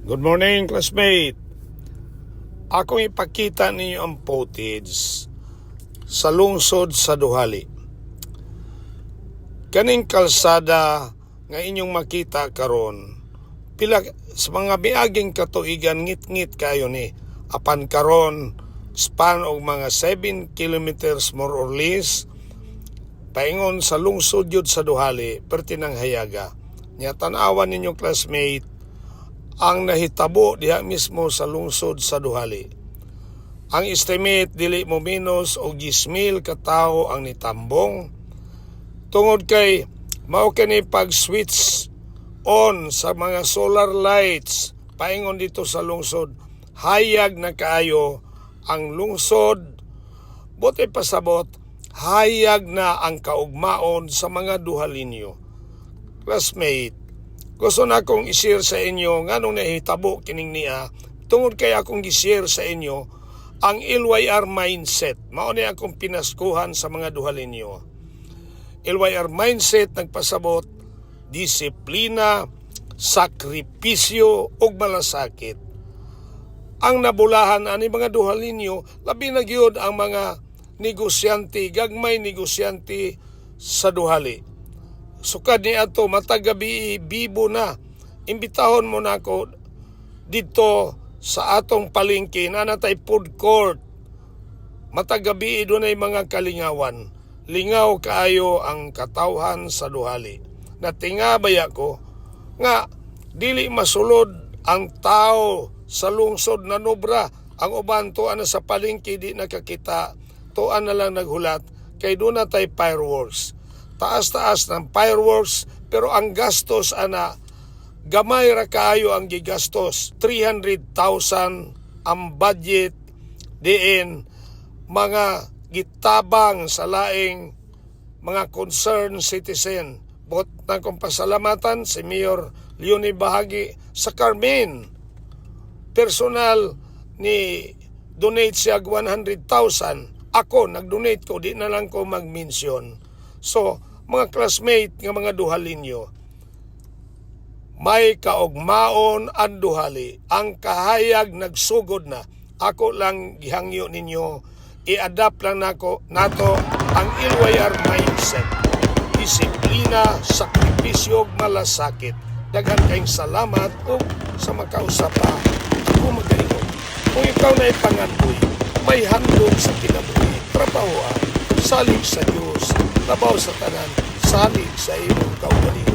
Good morning, classmate. Akong ipakita ninyo ang footage sa lungsod sa Duhali. Kaning kalsada nga inyong makita karon, pila sa mga miaging katuigan ngit-ngit kayo ni. Apan karon span og mga 7 kilometers more or less paingon sa lungsod yun sa Duhali, pertinang Hayaga. Nya tan-awan ninyo, classmate, ang nahitabo diha mismo sa lungsod sa Duhali. Ang estimate dili mo minus og 10,000 ka tawo ang nitambong tungod kay mao kini pag-switch on sa mga solar lights paingon dito sa lungsod. Hayag na kaayo ang lungsod, buti pasabot hayag na ang kaugmaon sa mga Duhalinyo. Classmate, gusto na akong i-share sa inyo nganong nahitabo kining niya tungod kay akong i-share sa inyo ang LYR mindset. Mao ni akong pinaskuhan sa mga Duhalinyo. LYR mindset nagpasabot disiplina, sakripisyo ug malasakit. Ang nabulahan ani mga Duhalinyo, labi na gyud ang mga negosyante, gagmay negosyante sa Duhali. Sukad ni ato matagabi bibo na. Imbitahon mo na ako dito sa atong palengke na natay food court. Matagabi doon ay mga kalingawan. Lingaw kaayo ang katawhan sa Duhali. Natingabay ako nga dili masulod ang tao sa lungsod na nobra. Ang uban tuan na sa palengke di nakakita. Tuan na lang naghulat kay doon natay fireworks. Taas-taas ng fireworks pero ang gastos ana gamay ra kaayo ang gigastos. 300,000 ang budget diin mga gitabang sa laing mga concerned citizen. Bot na kong pasalamatan si Mayor Leonie Bahagi sa Carmen. Personal ni donate siya 100,000. Ako nag-donate ko, di na lang ko mag-mention. So, mga classmate nga mga Duhalinyo, may kaugmaon ang Duhali. Ang kahayag nagsugod na. Ako lang gihangyo ninyo, i-adapt lang nato ang LYR mindset. Disiplina, sakripisyo, malasakit. Daghan kayong salamat o sa makausapa. Ako magalingon. Kung ikaw na ipangandoy, may handog sa kinabuhi, trabahoan, salig sa Diyos, trabaho sa tanan, salig sa imong kaugalingon.